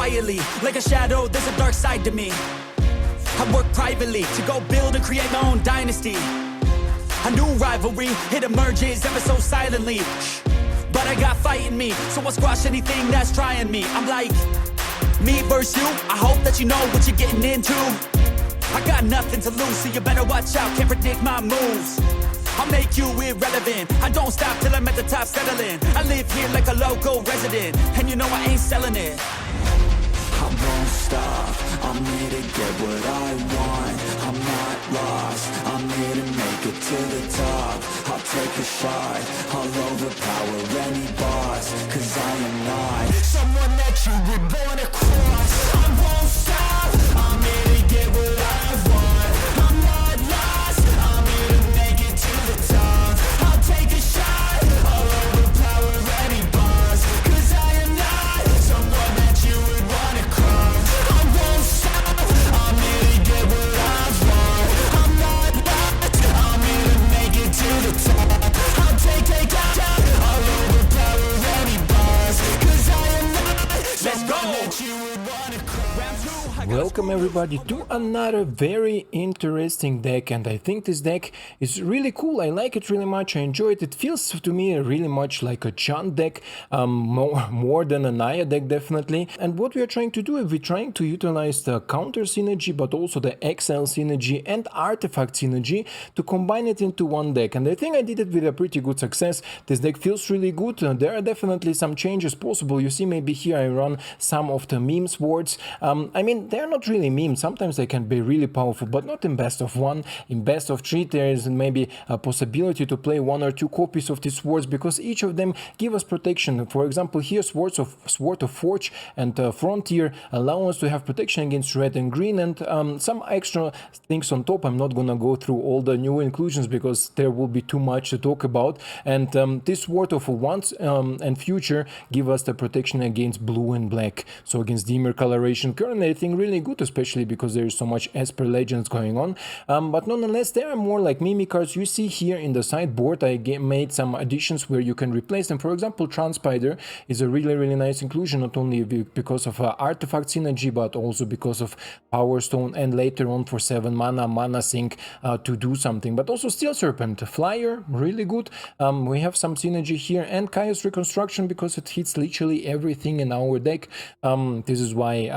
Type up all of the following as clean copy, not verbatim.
quietly, like a shadow, there's a dark side to me. I work privately to go build and create my own dynasty. A new rivalry, it emerges ever so silently. But I got fight in me, so I'll squash anything that's trying me. I'm like, me versus you, I hope that you know what you're getting into. I got nothing to lose, so you better watch out, can't predict my moves. I'll make you irrelevant, I don't stop till I'm at the top settling. I live here like a local resident, and you know I ain't selling it. I won't stop, I'm here to get what I want. I'm not lost, I'm here to make it to the top. I'll take a shot, I'll overpower any boss. Cause I am not someone that you were born to cross. I won't stop, I'm here to get what I want. I'm not lost, I'm here to make it to the top. I'll take a shot, I'll overpower any boss. Cause I am not someone that you would wanna cross. I won't stop, I'm here to get what I want. I'm not lost, I'm here to make it to the top. I'll take a shot, I'll overpower any boss. Cause I am not someone that you would wanna cross. Welcome everybody to another very interesting deck, and I think this deck is really cool. I like it really much, I enjoy it. It feels to me really much like a Chant deck, more than a Naya deck definitely. And what we are trying to do is we're trying to utilize the counter synergy but also the exile synergy and artifact synergy to combine it into one deck, and I think I did it with a pretty good success. This deck feels really good. There are definitely some changes possible. You see, maybe here I run some of the meme swords. I mean, they're not really memes, sometimes they can be really powerful, but not in best of one. In best of three there is maybe a possibility to play one or two copies of these swords, because each of them give us protection. For example, here Sword of Forge and Frontier allow us to have protection against red and green, and some extra things on top. I'm not gonna go through all the new inclusions because there will be too much to talk about. And this Sword of Once and Future give us the protection against blue and black, so against dimmer coloration. Currently I think really good, especially because there is so much Esper Legends going on, but nonetheless there are more like mimic cards. You see here in the sideboard I made some additions where you can replace them. For example, Transpider is a really nice inclusion, not only because of artifact synergy but also because of Power Stone, and later on for 7 mana sink to do something. But also Steel Serpent, Flyer, really good. We have some synergy here, and Chaos Reconstruction because it hits literally everything in our deck. This is why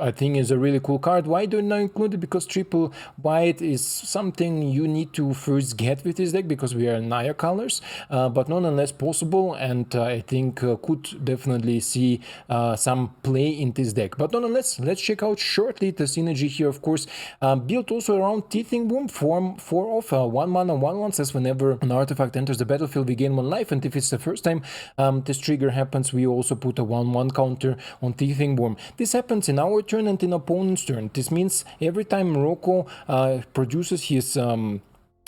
I think is a really cool card. Why do I not include it? Because triple white is something you need to first get with this deck, because we are Naya colors, but nonetheless possible, and I think could definitely see some play in this deck. But nonetheless, let's check out shortly the synergy here. Of course, built also around Teething Wurmlet, form 4 of 1 mana 1/1, says whenever an artifact enters the battlefield we gain 1 life, and if it's the first time this trigger happens, we also put a 1/1 counter on Teething Wurmlet. This happens in our turn and in opponent's turn. This means every time Rocco produces his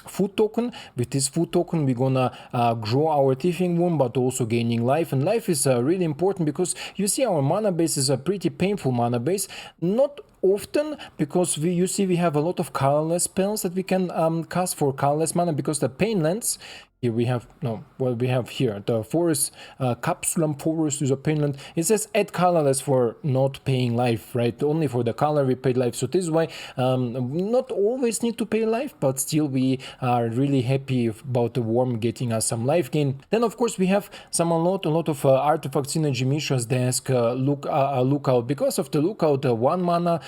food token, with this food token we're gonna grow our Teething Wurmlet but also gaining life. And life is really important because you see our mana base is a pretty painful mana base. Not often, because you see we have a lot of colorless spells that we can cast for colorless mana, because the pain lands here we have, no, well, we have here the forest, Capsulam Forest is a painland. It says add colorless for not paying life, right? Only for the color we paid life. So this is why not always need to pay life, but still we are really happy about the worm getting us some life gain. Then of course we have a lot of artifact synergy. Mishra's desk, lookout, because of the lookout, 1 mana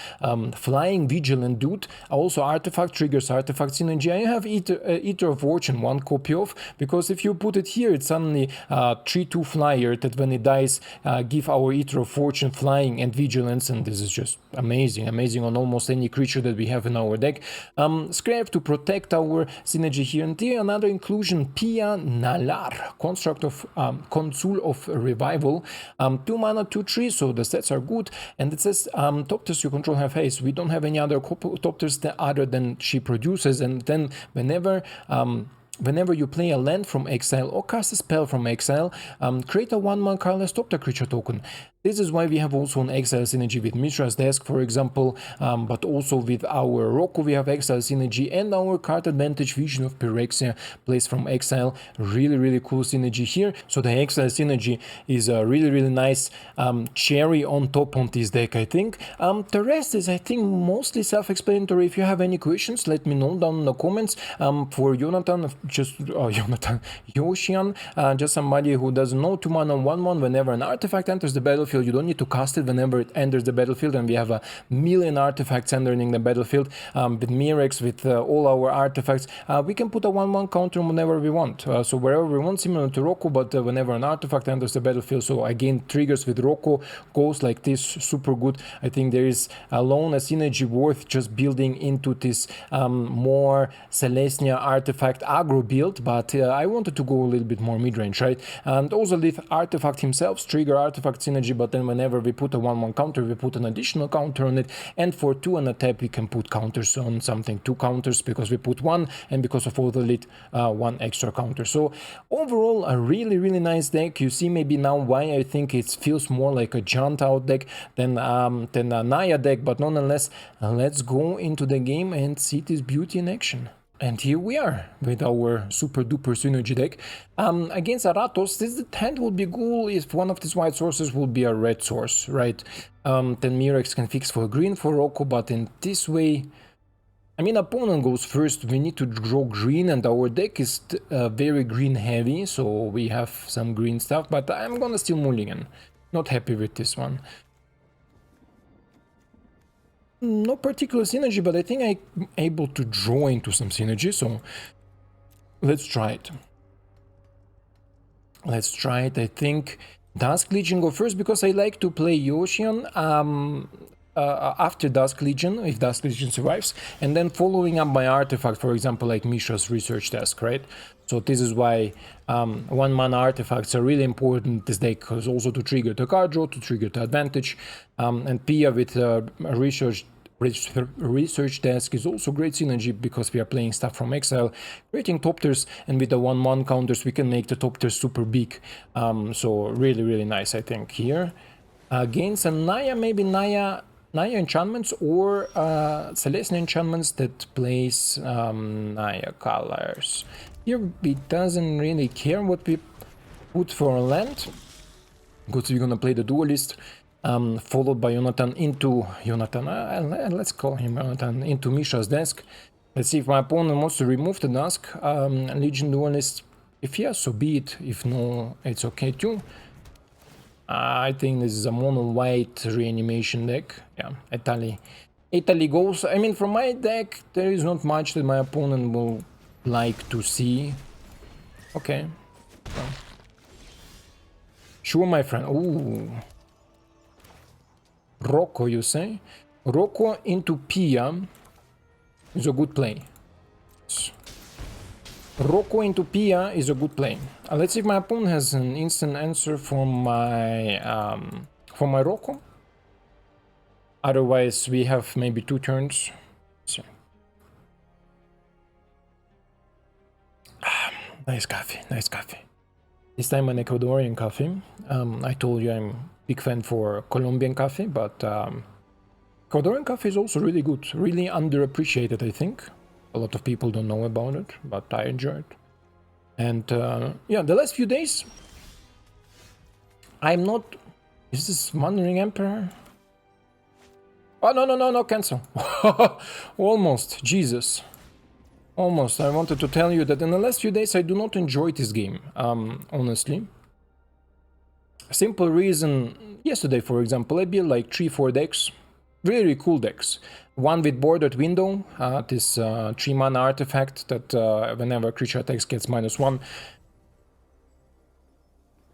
flying vigilant dude, also artifact triggers artifact synergy. I have Eater of Fortune, 1 copy of, because if you put it here, it's suddenly 3/2 flyer that when it dies give our Eater of Fortune flying and vigilance, and this is just amazing on almost any creature that we have in our deck. Skrelv to protect our synergy here, and here another inclusion, Pia Nalaar, construct of Consul of Revival, 2 mana 2/3, so the stats are good, and it says Topters you control have haste. We don't have any other Topters other than she produces, and then whenever you play a land from exile or cast a spell from exile, create a 1 mana colorless Topter creature token. This is why we have also an exile synergy with Mishra's desk, for example, but also with our Rocco we have exile synergy, and our card advantage Vision of Phyrexia plays from exile. Really cool synergy here. So the exile synergy is a really nice cherry on top on this deck, I think. The rest is, I think, mostly self-explanatory. If you have any questions, let me know down in the comments. For Jonathan, Yotian, just somebody who doesn't know, 2-mana 1/1, whenever an artifact enters the battlefield, you don't need to cast it whenever it enters the battlefield, and we have a million artifacts entering the battlefield. With Mirex, with all our artifacts, we can put a 1/1 counter whenever we want, so wherever we want, similar to Rocco, but whenever an artifact enters the battlefield. So again, triggers with Rocco goes like this, super good. I think there is alone a synergy worth just building into this more Celestia artifact aggro build, but I wanted to go a little bit more mid-range, right? And Ozolith artifact himself, trigger artifact synergy, but then whenever we put a 1/1 counter, we put an additional counter on it, and for 2 on a tap we can put counters on something, 2 counters because we put 1, and because of Ozolith 1 extra counter. So overall a really nice deck. You see maybe now why I think it feels more like a jaunt out deck than a Naya deck, but nonetheless, let's go into the game and see this beauty in action. And here we are with our super duper synergy deck. Against Aratos, this hand would be cool if one of these white sources would be a red source, right? Then Mirex can fix for green for Rocco, but in this way, I mean, opponent goes first, we need to draw green, and our deck is very green heavy, so we have some green stuff, but I'm gonna steal Mulligan. Not happy with this one. No particular synergy, but I think I'm able to draw into some synergy, so let's try it. I think Dusk Legion go first, because I like to play Yotian after Dusk Legion, if Dusk Legion survives, and then following up my artifact, for example, like Mishra's Research Desk, right? So this is why 1-mana artifacts are really important. This deck is also to trigger the card draw, to trigger the advantage, and Pia with Research Desk is also great synergy because we are playing stuff from exile, creating top tiers, and with the 1/1 counters we can make the top tiers super big. So really nice, I think. Here against a Naya, maybe Naya enchantments or Celestial enchantments that plays Naya colors. Here he doesn't really care what we put for land, because we're gonna play the Duelist, followed by Jonathan, let's call him Jonathan, into Mishra's desk. Let's see if my opponent wants to remove the Dusk Legion Duelist. If yes, so be it. If no, it's okay too. I think this is a mono white reanimation deck. Yeah, Italy goes. I mean, from my deck, there is not much that my opponent will like to see. Okay. So. Sure, my friend. Ooh. Rocco, you say? Rocco into Pia is a good play. Rocco into Pia is a good play. Let's see if my opponent has an instant answer for my Rocco. Otherwise, we have maybe 2 turns. So. Nice coffee, nice coffee. This time an Ecuadorian coffee. I told you I'm a big fan for Colombian coffee, but Ecuadorian coffee is also really good, really underappreciated, I think. A lot of people don't know about it, but I enjoy it. And yeah, the last few days, I'm not... Is this Wandering Emperor? Oh, no, cancel. Almost, Jesus. Almost. I wanted to tell you that in the last few days I do not enjoy this game, honestly. Simple reason, yesterday for example, I built like 3-4 decks, really cool decks. One with Bordered Window, this 3-mana artifact that whenever a creature attacks gets -1.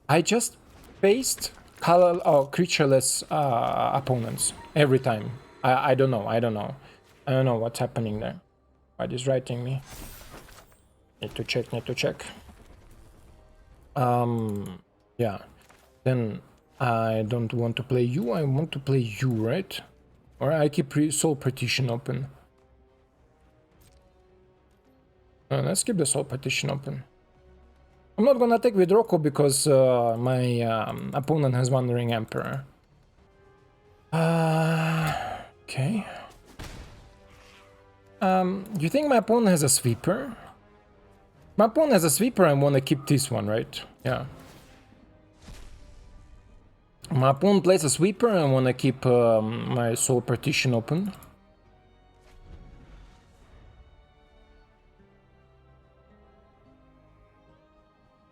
I just faced creatureless opponents every time. I don't know what's happening there. What is writing me? Need to check. Yeah. Then I don't want to play you, I want to play you, right? Or I keep Soul Partition open. Let's keep the Soul Partition open. I'm not gonna attack with Rocco because my opponent has Wandering Emperor. Okay. You think my opponent has a sweeper? My opponent has a sweeper, I want to keep this one, right? Yeah. My opponent plays a sweeper, I want to keep my soul partition open.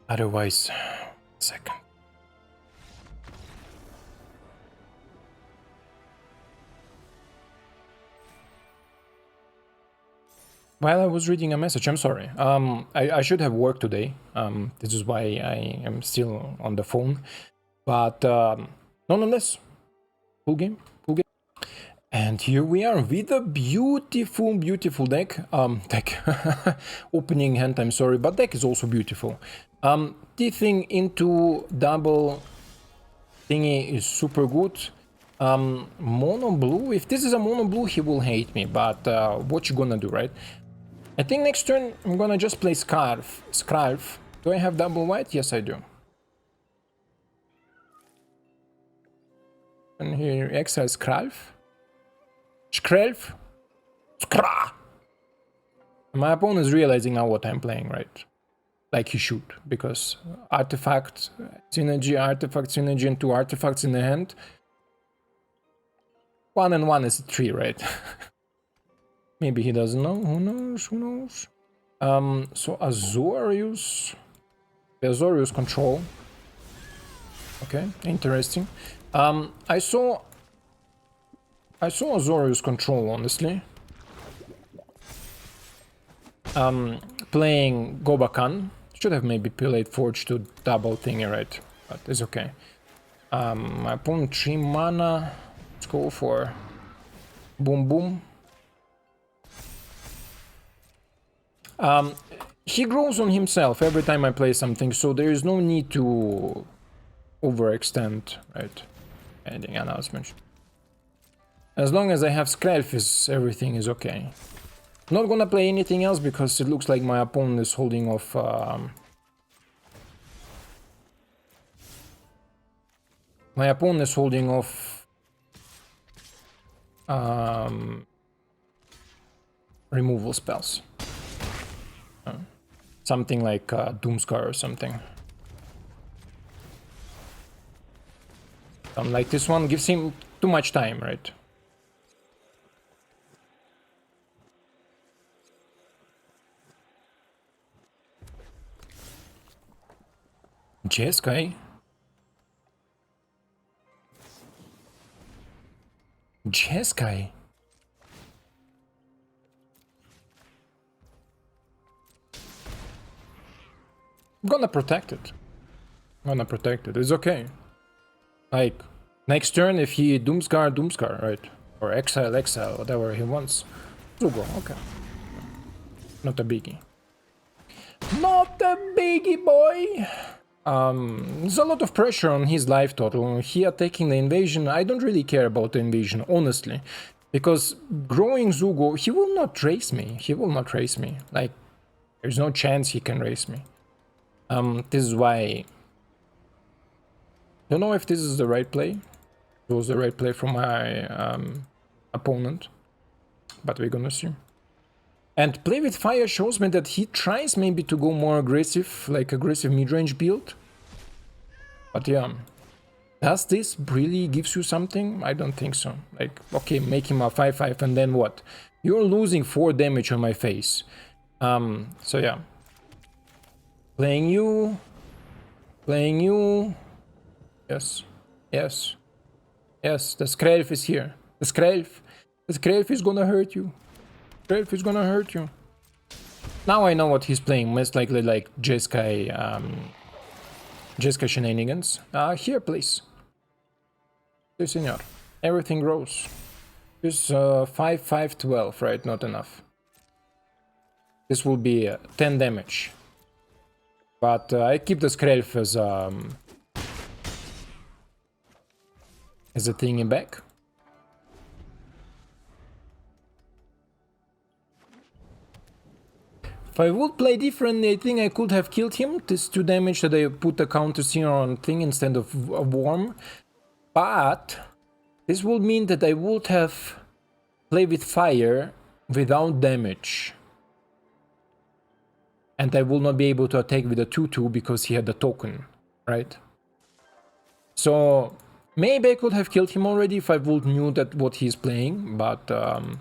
Otherwise, second. While I was reading a message, I'm sorry. I should have worked today. This is why I am still on the phone. But nonetheless, full game, full game. And here we are with a beautiful, beautiful deck. Opening hand, I'm sorry, but deck is also beautiful. Teething into double thingy is super good. Mono blue, if this is a mono blue, he will hate me, but what you gonna do, right? I think next turn I'm gonna just play Skrelv. Do I have double white? Yes, I do. And here exile Skrelv. Skrelv. Skra. My opponent is realizing now what I'm playing, right? Like he should, because artifact, synergy, and 2 artifacts in the hand. 1 and 1 is 3, right? Maybe he doesn't know. Who knows? Who knows? So Azorius control. Okay, interesting. I saw Azorius control, honestly. Playing Gobakan. Should have maybe played Forge to double thingy, right? But it's okay. My opponent 3 mana. Let's go for Boom Boom. He grows on himself every time I play something, so there is no need to overextend, right? Adding announcement. As long as I have Skrelv, everything is okay. Not gonna play anything else because it looks like my opponent is holding off. My opponent is holding off removal spells. Something like Doomscar or something. Something like this one gives him too much time, right? Jeskai? Jeskai? I'm gonna protect it. It's okay. Like, next turn, if he Doomscar, right? Or exile, whatever he wants. Zugo, okay. Not a biggie. Not a biggie, boy! There's a lot of pressure on his life total. He attacking the invasion. I don't really care about the invasion, honestly. Because growing Zugo, he will not race me. Like, there's no chance he can race me. This is why... Don't know if this is the right play. It was the right play from my opponent. But we're gonna see. And play with fire shows me that he tries maybe to go more aggressive, like aggressive mid-range build. But yeah. Does this really gives you something? I don't think so. Like, okay, make him a 5-5 and then what? You're losing 4 damage on my face. So yeah. Playing you. Yes. The Skrelv is here. The Skrelv is gonna hurt you. Now I know what he's playing. Most likely like Jeskai shenanigans. Here, please. Yes, senor. Everything grows. This 5-5-12, right? Not enough. This will be 10 damage. But I keep the Skrelv as a thing in back. If I would play differently, I think I could have killed him. This 2 damage that I put a counter seer on thing instead of a worm. But This would mean that I would have played with fire without damage. And I will not be able to attack with a 2-2 because he had the token, right? So maybe I could have killed him already if I would knew that what he's playing, but no.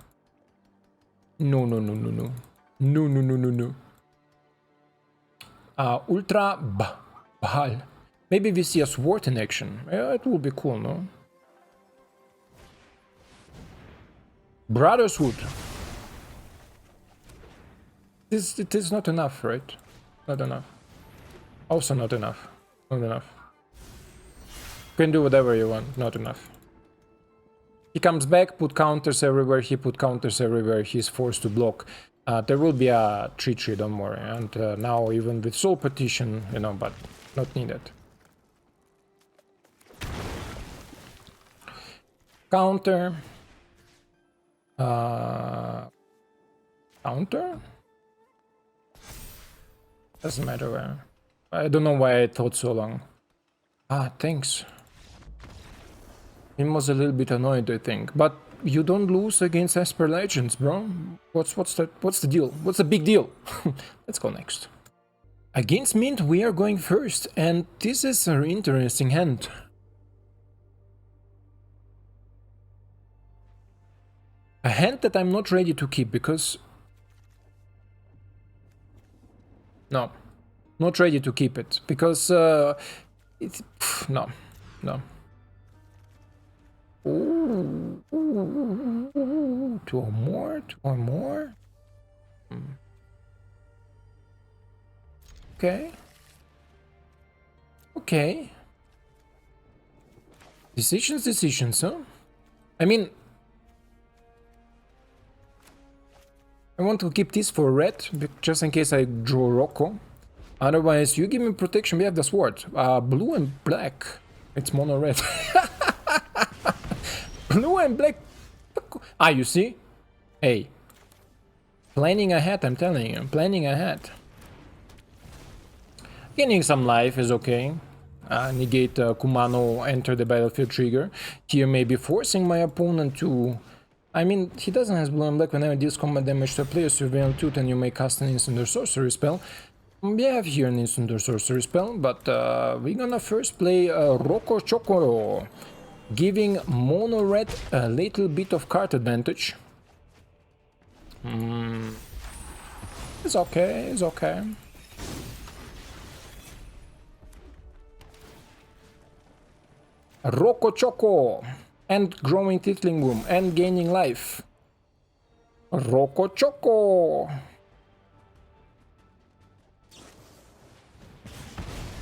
Ultra Bahal. Maybe we see a sword in action. Yeah, it would be cool, no? Brotherhood. It is not enough, right? Not enough. Also not enough. Not enough. You can do whatever you want. Not enough. He comes back, put counters everywhere. He put counters everywhere. He's forced to block. There will be a 3-3, don't worry. And now even with Soul Petition, you know, but not needed. Counter. Counter? Doesn't matter where. I don't know why I thought so long. Ah, thanks. He was a little bit annoyed, I think. But you don't lose against Esper Legends, bro. What's the deal? What's the big deal? Let's go next. Against Mint, we are going first, and this is an interesting hand. A hand that I'm not ready to keep because... No. Not ready to keep it because... No. Ooh. Two or more? Okay. Decisions, huh? I mean... I want to keep this for red, just in case I draw Rocco. Otherwise, you give me protection, we have the sword. Blue and black. It's mono red. Blue and black. Ah, you see? Hey. Planning ahead, I'm telling you. Planning ahead. Gaining some life is okay. Negate Kumano, enter the battlefield trigger. Here maybe forcing my opponent to... I mean, he doesn't have blue and black. Whenever deals combat damage to a player, surveil 2, then you may cast an instant or sorcery spell. We have here an instant or sorcery spell, but we're gonna first play Rocco Chocoro, giving mono red a little bit of card advantage. It's okay. Rocco Choco, and growing Teething Wurmlet, and gaining life. Rocco Choco.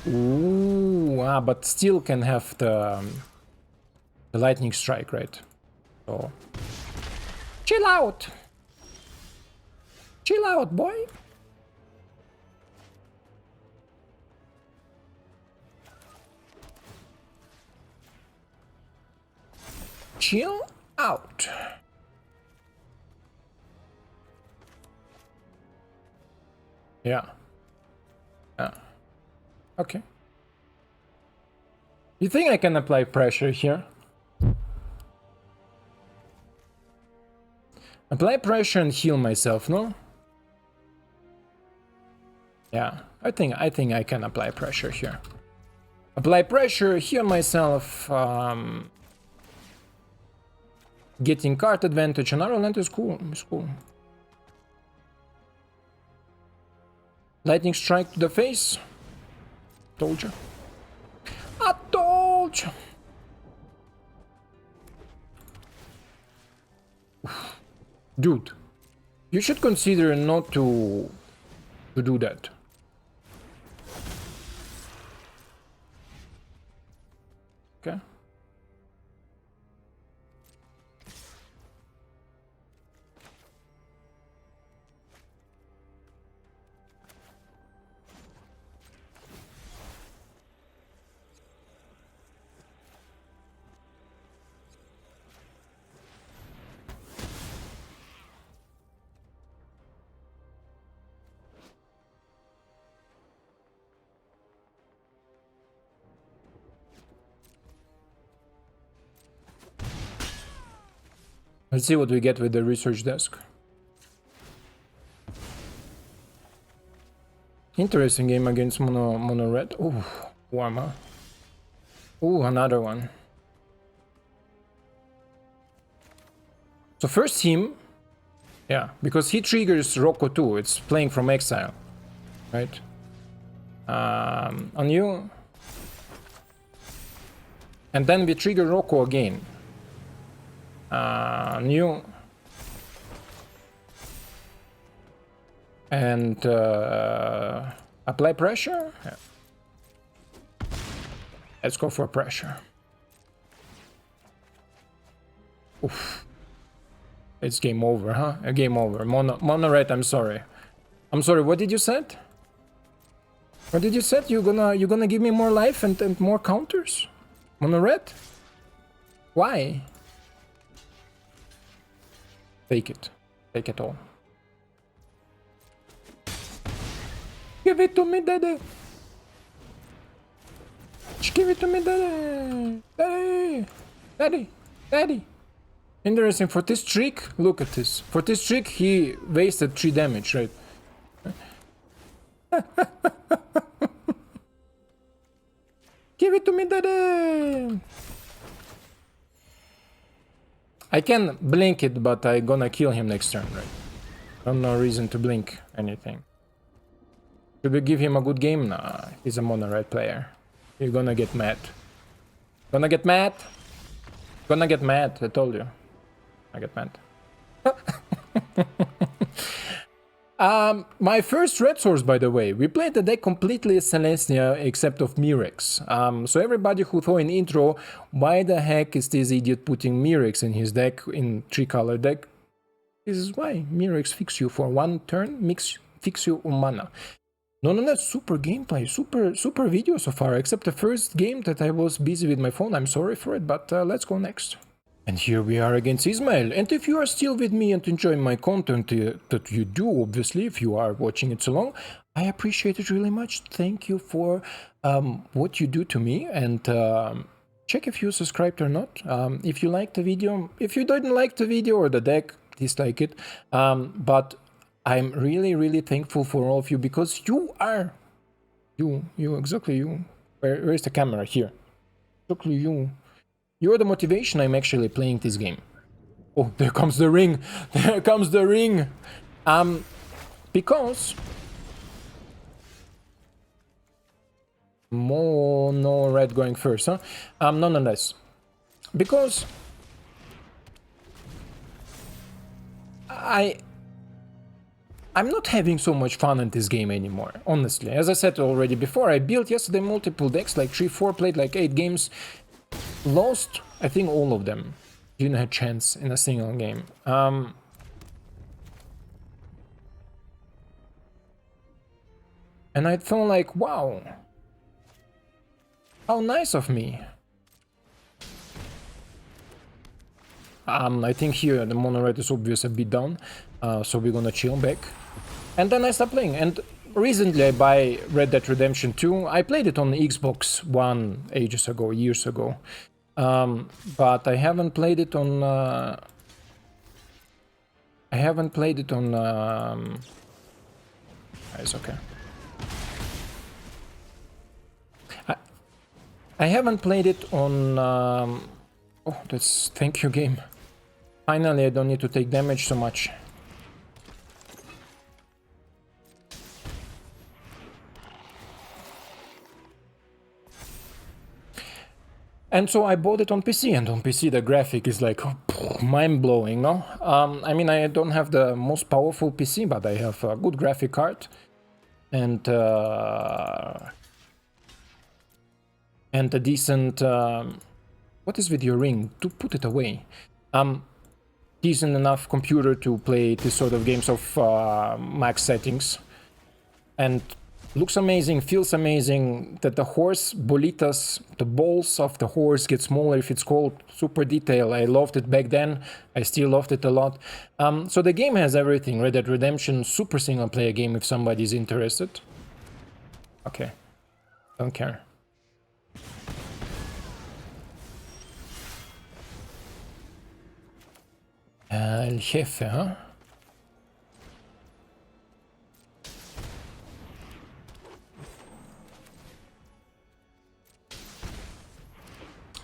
Ooh, but still can have the lightning strike, right? So chill out, boy. Chill out. Yeah. Okay. You think I can apply pressure here? Apply pressure and heal myself, no? Yeah, I think I can apply pressure here. Apply pressure, heal myself, getting card advantage. Another land is cool. It's cool. Lightning strike to the face. Told you. I told you. Dude, you should consider not to do that. Okay. Let's see what we get with the research desk. Interesting game against mono red. Ooh, Warma. Ooh, another one. So first team, yeah, because he triggers Rocco too. It's playing from exile, right? On you, and then we trigger Rocco again. On you, and apply pressure. Yeah. Let's go for pressure. Oof. It's game over, huh? A game over. Mono red, I'm sorry. I'm sorry, what did you said? What did you said? You gonna give me more life and more counters? Mono red? Why? Take it. Take it all. Give it to me, daddy. Give it to me, daddy. Daddy. Daddy. Daddy. Interesting, for this trick, look at this. For this trick, he wasted 3 damage, right? Give it to me, daddy! I can blink it, but I gonna kill him next turn, right? No reason to blink anything. Should we give him a good game? Nah, he's a mono red player. You're gonna get mad. Gonna get mad? Gonna get mad, I told you. I get mad. My first red source, by the way. We played the deck completely Celestia except of Mirex. So everybody who thought in intro, why the heck is this idiot putting Mirex in his deck, in 3-color deck? This is why. Mirex fix you for 1 turn, fix you on mana. No, that's super gameplay, super video so far, except the first game that I was busy with my phone. I'm sorry for it, but let's go next. And here we are against Ismail, and if you are still with me and enjoying my content, that you do, obviously, if you are watching it so long, I appreciate it really much. Thank you for what you do to me, and check if you subscribed or not. If you liked the video, if you didn't like the video or the deck, dislike it, but I'm really thankful for all of you, because you are, exactly you, where's the camera? Here, exactly you. You're the motivation I'm actually playing this game. Oh, there comes the ring. There comes the ring. Because mono red going first, huh? Nonetheless, because I'm not having so much fun in this game anymore, honestly. As I said already before, I built yesterday multiple decks, like 3-4, played like 8 games. Lost, I think, all of them. Didn't have a chance in a single game. And I felt like, wow, how nice of me. I think here the mono red is obviously a bit down, so we're gonna chill back. And then I start playing. And recently I buy Red Dead Redemption 2. I played it on Xbox One ages ago, years ago. But I haven't played it on it's okay. I haven't played it on oh, that's thank you game. Finally I don't need to take damage so much. And so I bought it on PC, and on PC the graphic is like mind-blowing, no? I mean, I don't have the most powerful PC, but I have a good graphic card. And a decent... what is with your ring? To put it away. Decent enough computer to play this sort of games of max settings. And looks amazing, feels amazing, that the horse bolitas, the balls of the horse get smaller if it's cold. Super detail. I loved it back then. I still loved it a lot. So the game has everything. Red Dead Redemption, super single player game if somebody's interested. Okay. Don't care. El Jefe, huh?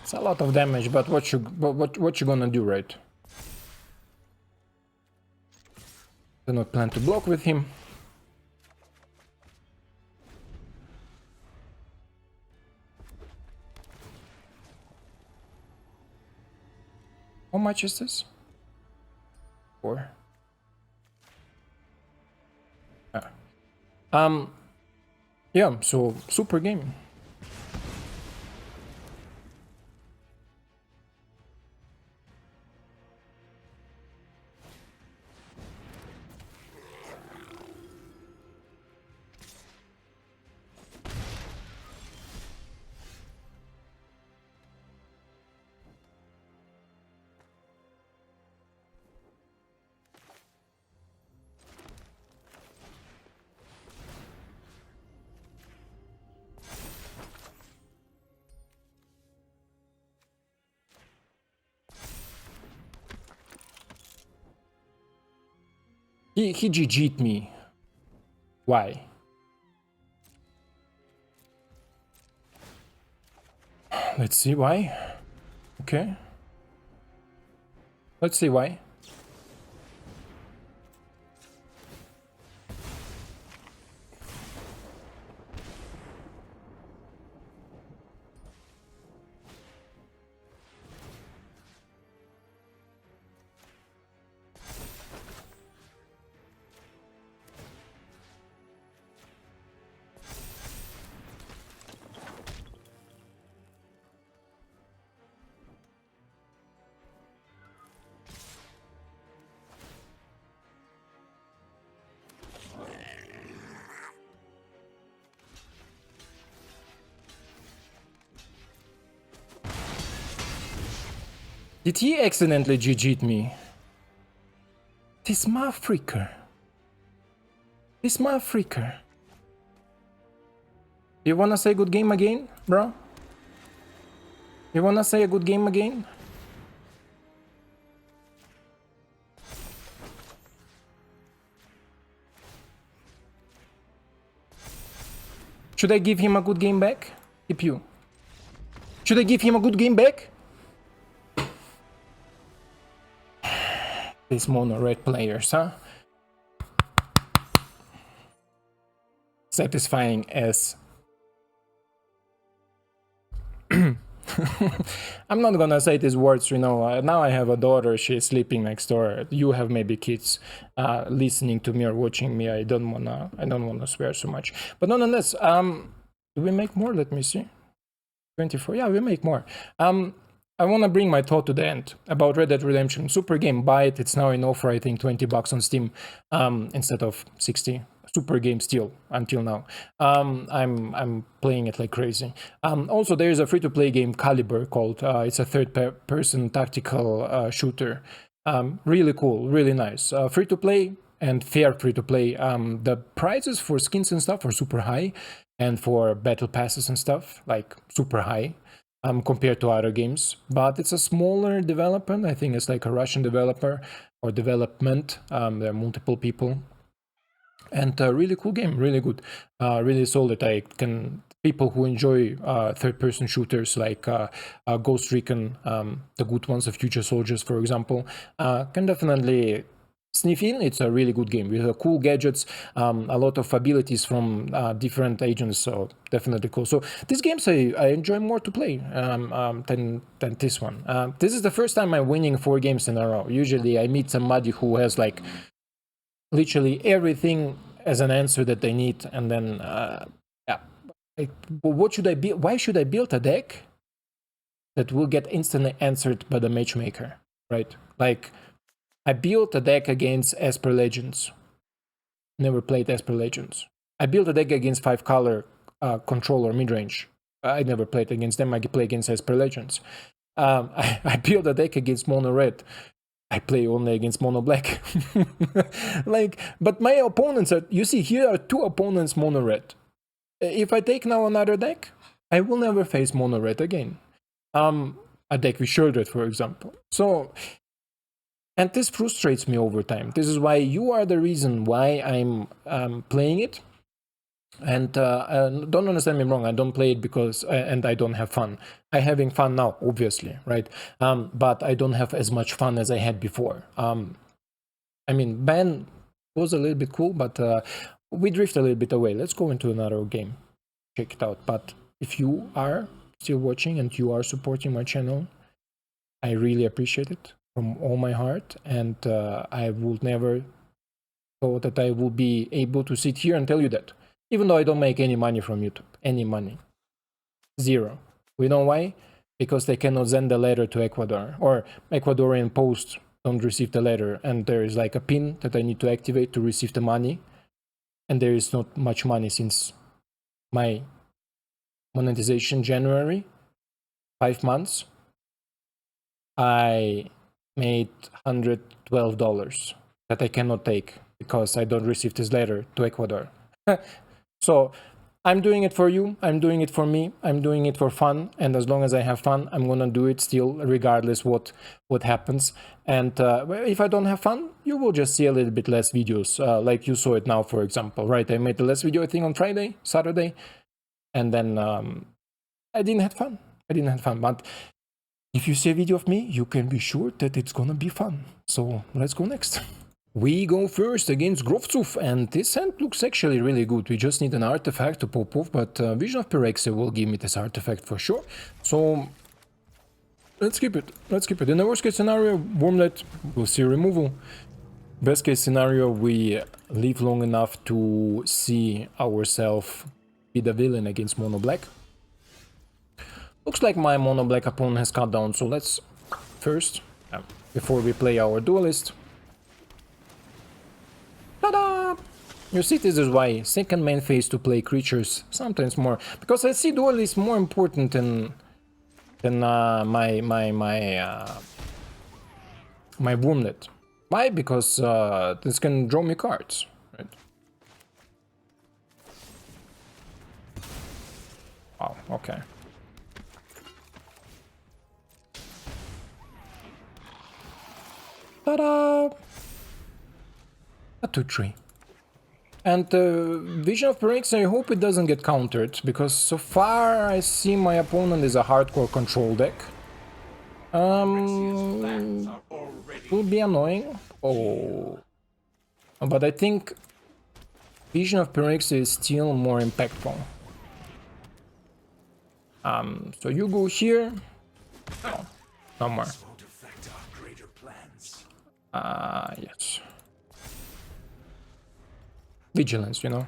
It's a lot of damage, but what you gonna do, right? Do not plan to block with him. How much is this? 4. Yeah, so super game. He GG'd me. Why? Let's see why. Okay. Let's see why. Did he accidentally GG'd me? This motherfucker. This motherfucker. You wanna say good game again, bro? You wanna say a good game again? Should I give him a good game back? Tip you. Should I give him a good game back? These mono red players, huh? Satisfying as. I'm not gonna say these words, you know. Now I have a daughter, she's sleeping next door. You have maybe kids listening to me or watching me. I don't wanna swear so much. But nonetheless, do we make more? Let me see. 24. Yeah, we make more. I want to bring my thought to the end about Red Dead Redemption. Super game, buy it. It's now in offer, I think $20 on Steam instead of 60. Super game still until now. I'm playing it like crazy. Also, there is a free-to-play game, Caliber, called. It's a third-person tactical shooter. Really cool, really nice. Free-to-play and fair free-to-play. The prices for skins and stuff are super high, and for battle passes and stuff like super high. Compared to other games, but it's a smaller development. I think it's like a Russian developer or development. There are multiple people, and a really cool game, really good, really solid. People who enjoy third-person shooters like Ghost Recon, the good ones of Future Soldiers, for example, can definitely sniff in. It's a really good game with cool gadgets, a lot of abilities from different agents, so definitely cool. So these games I enjoy more to play than this one. This is the first time I'm winning 4 games in a row. Usually I meet somebody who has like literally everything as an answer that they need, and then yeah, like, what should I build? Why should I build a deck that will get instantly answered by the matchmaker, right? Like, I built a deck against Esper Legends. Never played Esper Legends. I built a deck against 5-color controller midrange. I never played against them. I play against Esper Legends. I built a deck against Mono Red. I play only against Mono Black. Like, but my opponents are. You see, here are 2 opponents Mono Red. If I take now another deck, I will never face Mono Red again. A deck with Shieldred, for example. So. And this frustrates me over time. This is why you are the reason why I'm playing it. And don't understand me wrong, I don't play it because, and I don't have fun. I'm having fun now, obviously, right? But I don't have as much fun as I had before. I mean, ban was a little bit cool, but we drift a little bit away. Let's go into another game, check it out. But if you are still watching and you are supporting my channel, I really appreciate it from all my heart. And I would never thought that I would be able to sit here and tell you that. Even though I don't make any money from YouTube. Any money. Zero. We know why? Because they cannot send the letter to Ecuador. Or Ecuadorian post don't receive the letter. And there is like a pin that I need to activate to receive the money. And there is not much money since my monetization January. 5 months. I made $112 that I cannot take because I don't receive this letter to Ecuador. So I'm doing it for you, I'm doing it for me, I'm doing it for fun, and as long as I have fun, I'm gonna do it still, regardless what happens. And if I don't have fun, you will just see a little bit less videos, like you saw it now, for example, right? I made the last video, I think, on Friday, Saturday, and then I didn't have fun. But if you see a video of me, you can be sure that it's gonna be fun. So let's go next. We go first against Grovtsuf, and this hand looks actually really good. We just need an artifact to pop off, but Vision of Phyrexia will give me this artifact for sure. So let's keep it. In the worst case scenario, Wurmlet, we'll see removal. Best case scenario, we live long enough to see ourselves be the villain against Mono Black. Looks like my Mono Black opponent has cut down, so let's first, before we play our duelist. Ta-da! You see, this is why second main phase to play creatures sometimes more, because I see duel is more important than my Wurmlet. Why? Because this can draw me cards, right? Wow. Okay. Ta-da! A 2-3. And Vision of Phyrexia, I hope it doesn't get countered, because so far I see my opponent is a hardcore control deck. Will be annoying. Oh. But I think Vision of Phyrexia is still more impactful. So you go here. Oh, no more. Yes. Vigilance, you know.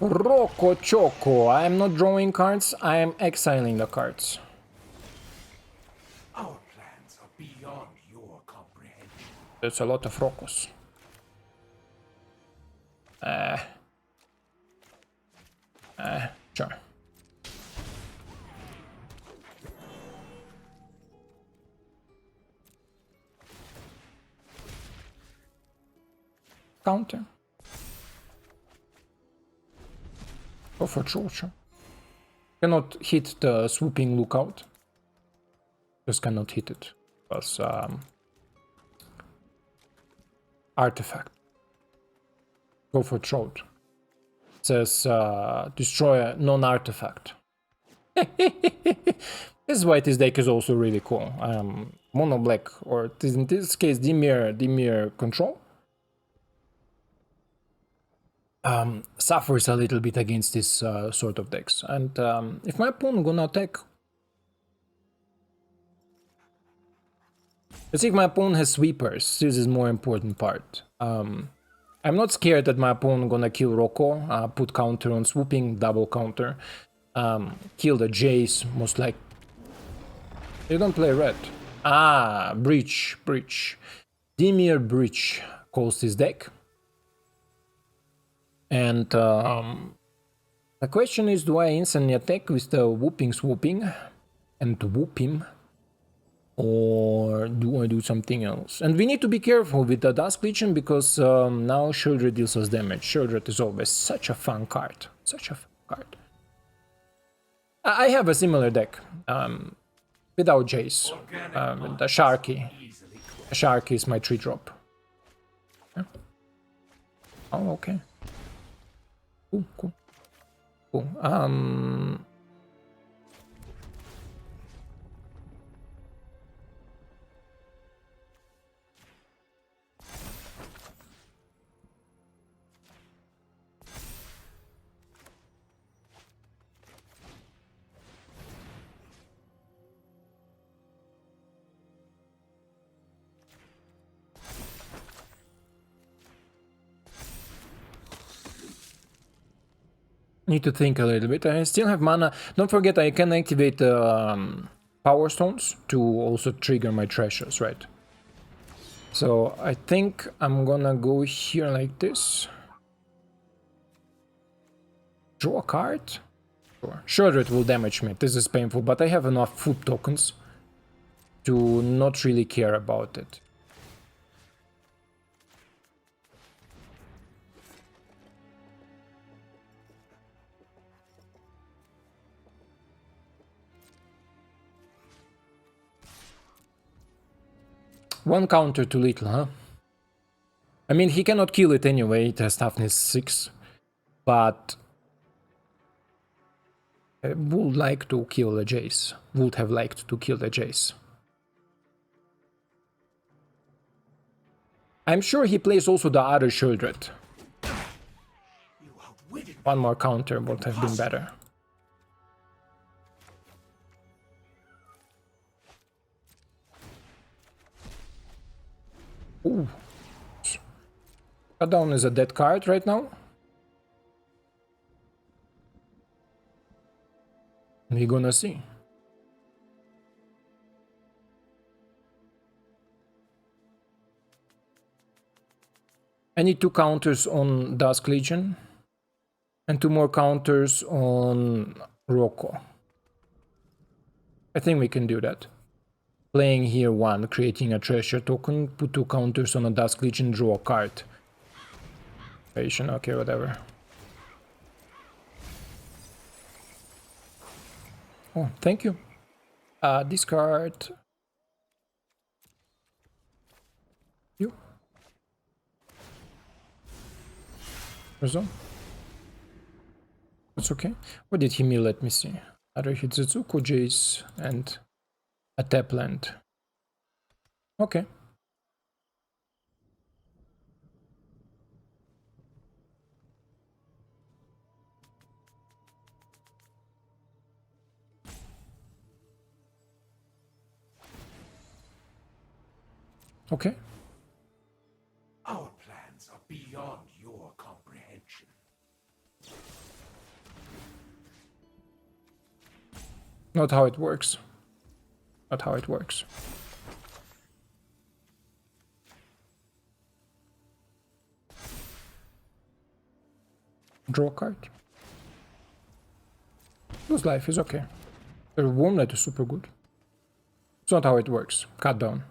Rocco Choco. I am not drawing cards, I am exiling the cards. Our plans are beyond your comprehension. There's a lot of Roccos. Sure. Counter. Go for Trollshaw. Cannot hit the Swooping Lookout. Just cannot hit it. Because artifact. Go for Troll. It says destroy a non-artifact. This is why this deck is also really cool. Mono black, or in this case Dimir control. Suffers a little bit against this sort of decks, and if my opponent gonna attack, let's see if my opponent has sweepers. This is more important part. I'm not scared that my opponent gonna kill Rocco, put counter on swooping, double counter, kill the Jace, most like. They don't play red. Breach. Dimir Breach calls this deck. And the question is, do I instantly attack with the swooping and whoop him, or do I do something else? And we need to be careful with the Dusk Legion, because now Sheoldred deals us damage. Sheoldred is always such a fun card. Such a fun card. I have a similar deck. Without Jace. The Sharky. Easily The Sharky is my 3-drop. Yeah. Oh, okay. Cool, cool. Cool. Need to think a little bit. I still have mana. Don't forget I can activate Power Stones to also trigger my treasures, right? So I think I'm gonna go here like this. Draw a card? Sure, it will damage me. This is painful, but I have enough food tokens to not really care about it. One counter too little, huh? I mean, he cannot kill it anyway, it has toughness 6. But I would like to kill a Jace. Would have liked to kill the Jace. I'm sure he plays also the other Shieldred. One more counter would have been better. Ooh. Shutdown is a dead card right now. We're gonna see. I need 2 counters on Dusk Legion and 2 more counters on Rocco. I think we can do that. Playing here 1, creating a treasure token, put 2 counters on a Dusk Legion, draw a card. Patient, okay, whatever. Oh, thank you. Discard. You. Result. That's okay. What did he mill? Let me see. Other Hitsuzuko, Jace, and a tap land. Okay. Okay. Our plans are beyond your comprehension. Not how it works. Not how it works. Draw a card. Lose life is okay. The Wurmlet is super good. It's not how it works. Cut down.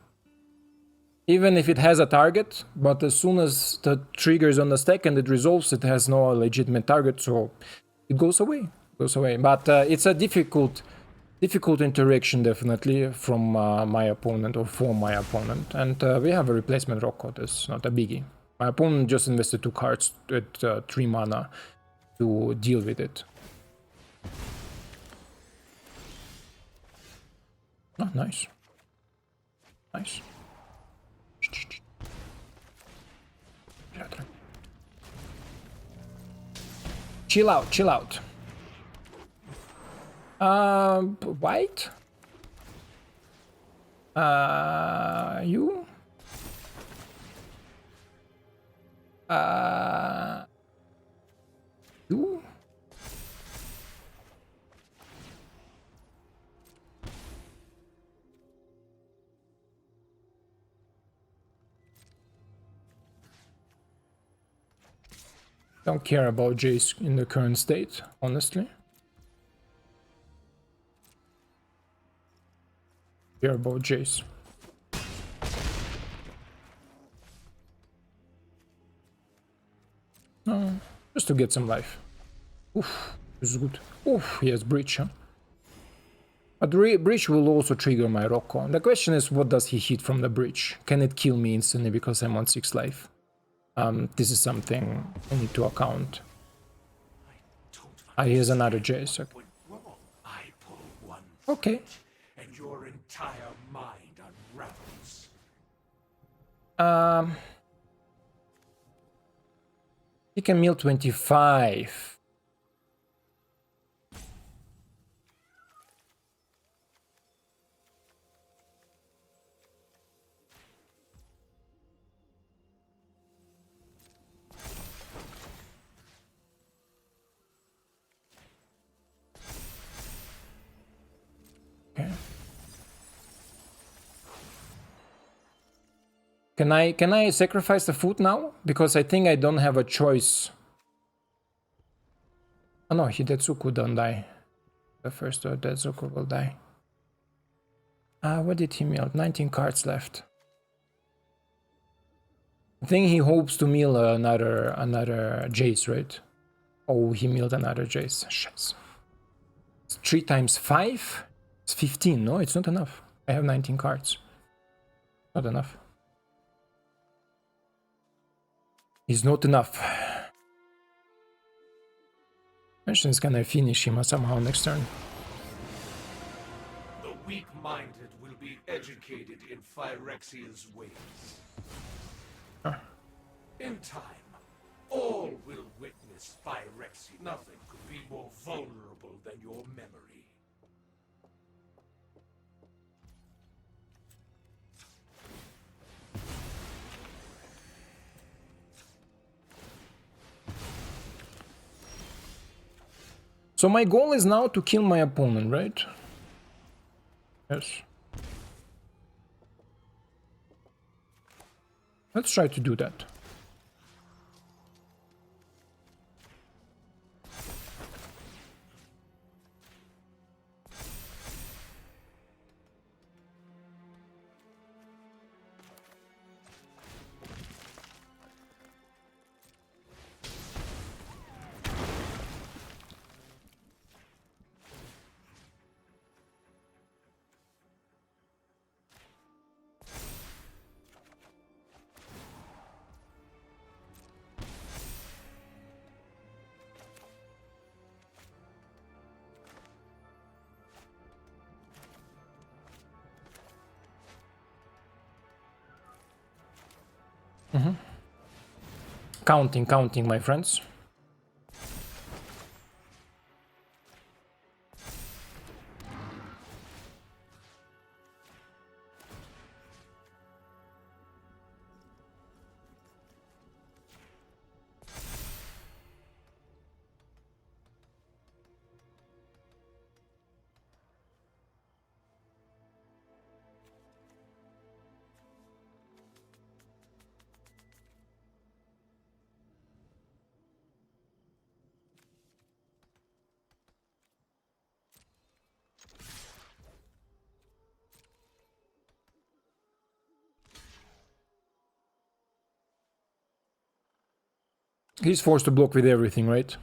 Even if it has a target, but as soon as the trigger is on the stack and it resolves, it has no legitimate target, so it goes away. But it's a difficult interaction, definitely, from my opponent or for my opponent. And we have a replacement Rocco, that's not a biggie. My opponent just invested 2 cards at 3 mana to deal with it. Oh, nice. Nice. Chill out, chill out. White? You? You? Don't care about Jace in the current state, honestly. Care about Jace. No, just to get some life. Oof, this is good. Oof, he has breach, huh? But bridge will also trigger my Rocco. The question is, what does he hit from the bridge? Can it kill me instantly because I'm on 6 life? This is something I need to account. Ah, he has another Jace. Okay. I pull one Okay. and your entire mind unravels. He can mill 25. Okay. Can I sacrifice the food now? Because I think I don't have a choice. Oh no, Hidetsuku don't die. The first Hidetsuku will die. What did he mill? 19 cards left. I think he hopes to mill another Jace, right? Oh, he milled another Jace. Shit. 3 times 5? It's 15, no? It's not enough. I have 19 cards. Not enough. It's not enough. Mention's gonna finish him somehow next turn. The weak-minded will be educated in Phyrexia's ways. In time, all will witness Phyrexia. Nothing could be more vulnerable than your memory. So my goal is now to kill my opponent, right? Yes. Let's try to do that. Counting, my friends. He's forced to block with everything, right?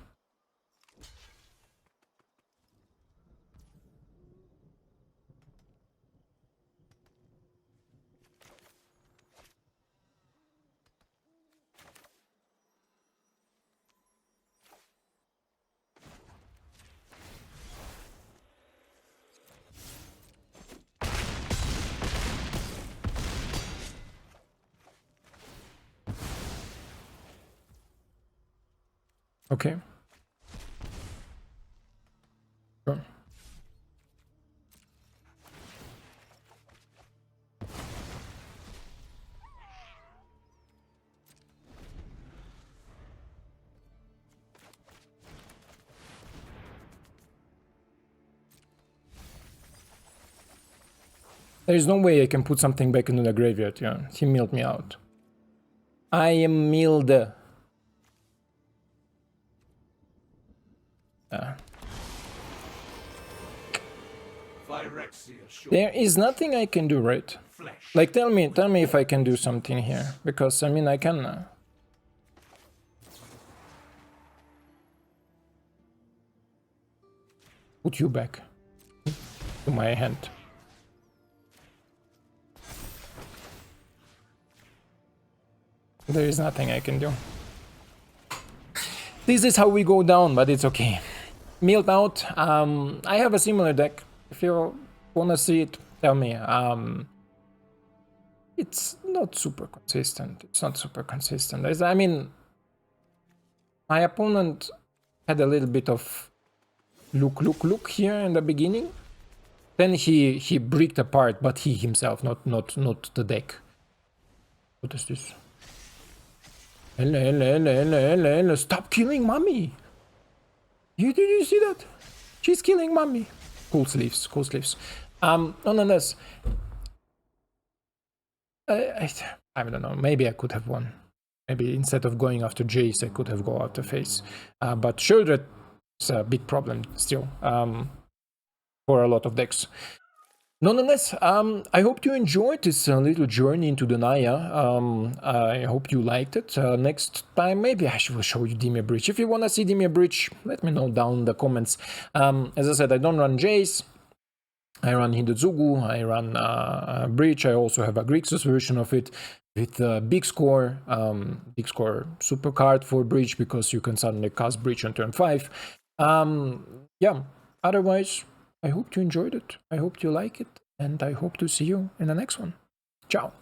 Okay. Sure. There is no way I can put something back into the graveyard, yeah. He milled me out. I am milled. There is nothing I can do, right? Like, tell me if I can do something here, because I mean I can. Put you back. to my hand. There is nothing I can do. This is how we go down, but it's okay. Milled out. I have a similar deck. If you wanna see it, tell me. It's not super consistent. It's not super consistent. I mean, my opponent had a little bit of look here in the beginning. Then he bricked apart, but he himself, not the deck. What is this? Ella, stop killing mommy! Did you see that? She's killing mommy. Cool sleeves, cool sleeves. Nonetheless, I don't know. Maybe I could have won. Maybe instead of going after Jace, I could have gone after Face. But Shieldred is a big problem still for a lot of decks. Nonetheless, I hope you enjoyed this little journey into the Naya. I hope you liked it. Next time, maybe I will show you Dimir Bridge. If you want to see Dimir Bridge, let me know down in the comments. As I said, I don't run Jace. I run Hinduzugu, I run Bridge. I also have a Grixis version of it with Big Score super card for Bridge, because you can suddenly cast Bridge on turn 5. Yeah, otherwise, I hope you enjoyed it. I hope you like it, and I hope to see you in the next one. Ciao.